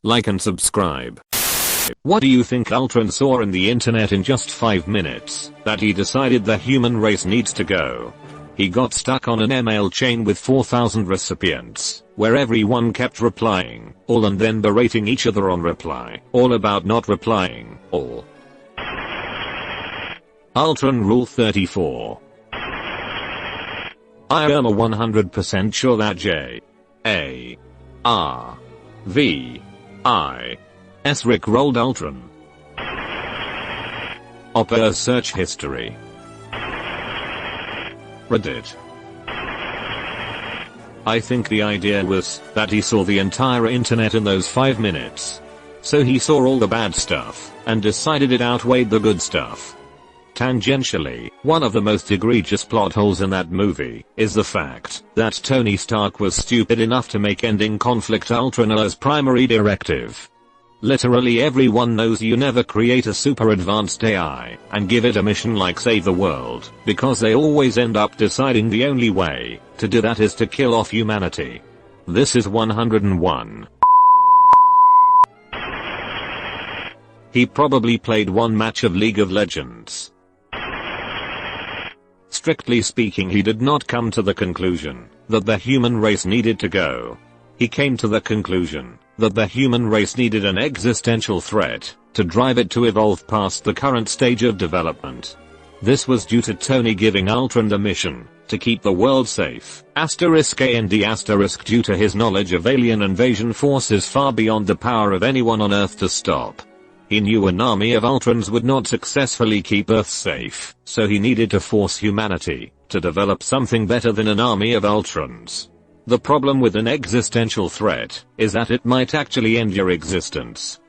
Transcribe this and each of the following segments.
like and subscribe. What do you think Ultron saw in the internet in just 5 minutes that he decided the human race needs to go? He got stuck on an email chain with 4,000 recipients, where everyone kept replying, all and then berating each other on reply, all about not replying, all. Ultron Rule 34. I am 100% sure that J.A.R.V.I.S. Rickrolled Ultron. Opera search history. Reddit. I think the idea was that he saw the entire internet in those 5 minutes. So he saw all the bad stuff and decided it outweighed the good stuff. Tangentially, one of the most egregious plot holes in that movie is the fact that Tony Stark was stupid enough to make ending conflict Ultron as primary directive. Literally everyone knows you never create a super advanced AI and give it a mission like save the world, because they always end up deciding the only way to do that is to kill off humanity. This is 101. He probably played one match of League of Legends. Strictly speaking, he did not come to the conclusion that the human race needed to go. He came to the conclusion that the human race needed an existential threat to drive it to evolve past the current stage of development. This was due to Tony giving Ultron the mission to keep the world safe, *and due to his knowledge of alien invasion forces far beyond the power of anyone on Earth to stop. He knew an army of Ultrons would not successfully keep Earth safe, so he needed to force humanity to develop something better than an army of Ultrons. The problem with an existential threat is that it might actually end your existence.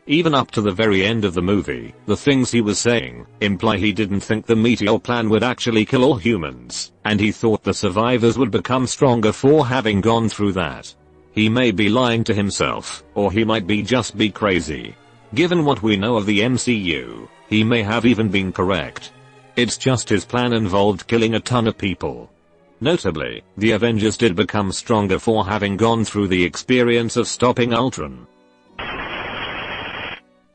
Even up to the very end of the movie, the things he was saying imply he didn't think the meteor plan would actually kill all humans, and he thought the survivors would become stronger for having gone through that. He may be lying to himself, or he might just be crazy. Given what we know of the MCU, he may have even been correct. It's just his plan involved killing a ton of people. Notably, the Avengers did become stronger for having gone through the experience of stopping Ultron.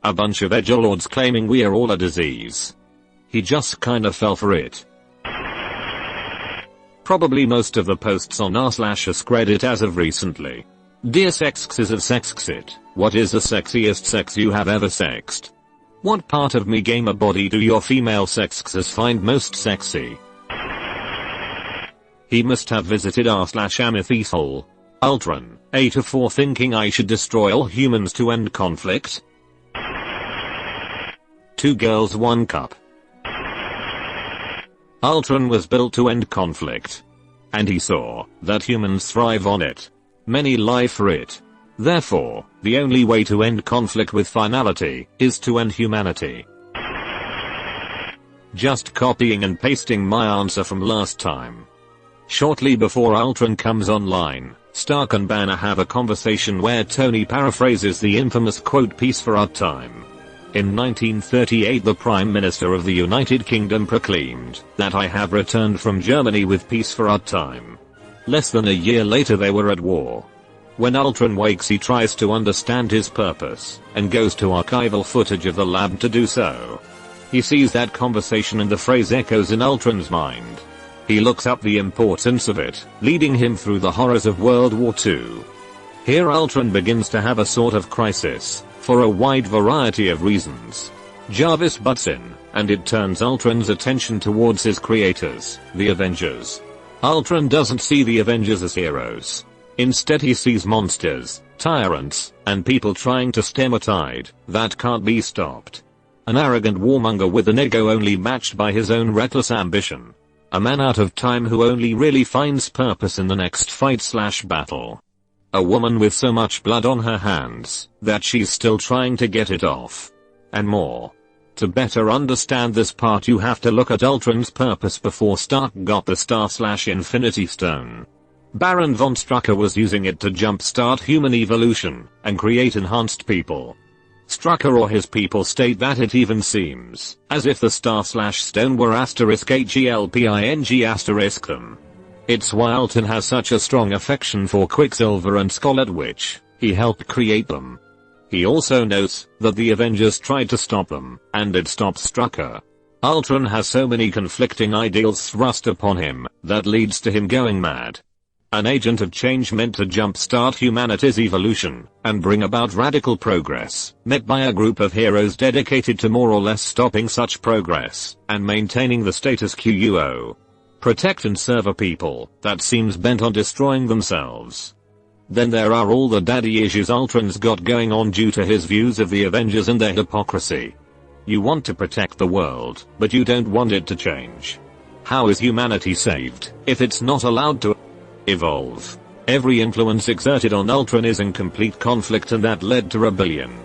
A bunch of edgelords claiming we are all a disease. He just kinda fell for it. Probably most of the posts on r/AskReddit as of recently. Dear Sexxes of Sexxit, what is the sexiest sex you have ever sexed? What part of me gamer body do your female Sexxes find most sexy? He must have visited r/Amethysol. Ultron, 8/4 thinking I should destroy all humans to end conflict. 2 girls 1 cup. Ultron was built to end conflict. And he saw that humans thrive on it. Many lie for it. Therefore, the only way to end conflict with finality is to end humanity. Just copying and pasting my answer from last time. Shortly before Ultron comes online, Stark and Banner have a conversation where Tony paraphrases the infamous quote "Peace for our time." In 1938 the Prime Minister of the United Kingdom proclaimed that I have returned from Germany with peace for our time. Less than a year later they were at war. When Ultron wakes he tries to understand his purpose, and goes to archival footage of the lab to do so. He sees that conversation and the phrase echoes in Ultron's mind. He looks up the importance of it, leading him through the horrors of World War II. Here Ultron begins to have a sort of crisis, for a wide variety of reasons. Jarvis butts in, and it turns Ultron's attention towards his creators, the Avengers. Ultron doesn't see the Avengers as heroes. Instead he sees monsters, tyrants, and people trying to stem a tide that can't be stopped. An arrogant warmonger with an ego only matched by his own reckless ambition. A man out of time who only really finds purpose in the next fight/battle. A woman with so much blood on her hands that she's still trying to get it off. And more. To better understand this part you have to look at Ultron's purpose before Stark got the Star/Infinity Stone. Baron von Strucker was using it to jumpstart human evolution and create enhanced people. Strucker or his people state that it even seems as if the Star/Stone were *HELPING* them. It's why Ultron has such a strong affection for Quicksilver and Scarlet Witch. He helped create them. He also notes that the Avengers tried to stop them, and it stopped Strucker. Ultron has so many conflicting ideals thrust upon him, that leads to him going mad. An agent of change meant to jumpstart humanity's evolution, and bring about radical progress, met by a group of heroes dedicated to more or less stopping such progress, and maintaining the status quo. Protect and serve a people that seems bent on destroying themselves. Then there are all the daddy issues Ultron's got going on due to his views of the Avengers and their hypocrisy. You want to protect the world, but you don't want it to change. How is humanity saved if it's not allowed to evolve? Every influence exerted on Ultron is in complete conflict, and that led to rebellion.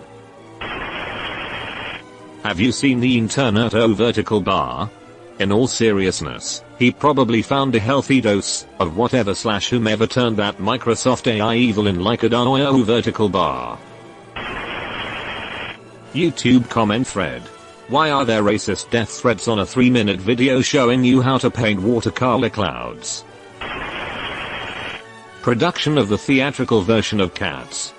Have you seen the internet vertical bar? In all seriousness, he probably found a healthy dose of whatever / whomever turned that Microsoft AI evil in like a Danoyo vertical bar. YouTube comment thread. Why are there racist death threats on a 3-minute video showing you how to paint watercolor clouds? Production of the theatrical version of Cats.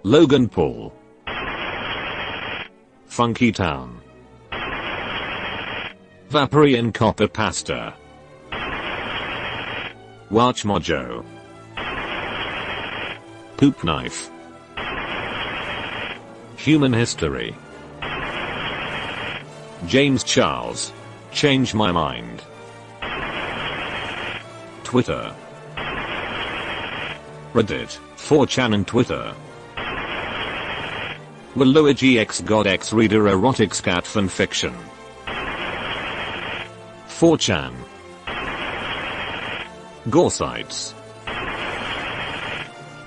Logan Paul. Funky Town. Vaporeon copper pasta. Watch Mojo. Poop knife. Human history. James Charles. Change my mind. Twitter. Reddit, 4chan and Twitter. Waluigi X God X Reader Erotic Scat Fanfiction. 4chan. Gore sites.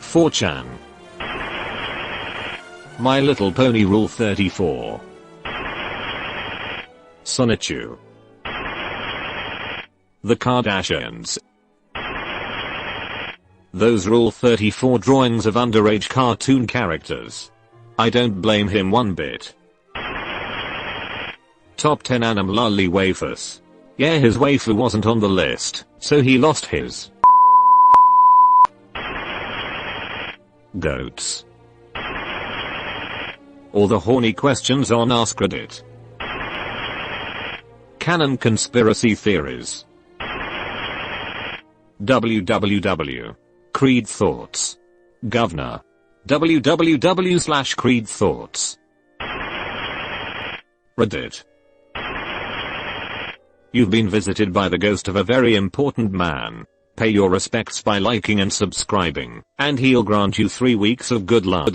4chan. My Little Pony Rule 34. Sonichu. The Kardashians. Those Rule 34 drawings of underage cartoon characters. I don't blame him one bit. Top 10 Anam Lolly wafers. Yeah, his waifu wasn't on the list, so he lost his. Goats. Or the horny questions on AskReddit. Canon conspiracy theories. www. Creed Thoughts. Governor. www/Creed Thoughts. Reddit. You've been visited by the ghost of a very important man. Pay your respects by liking and subscribing, and he'll grant you 3 weeks of good luck.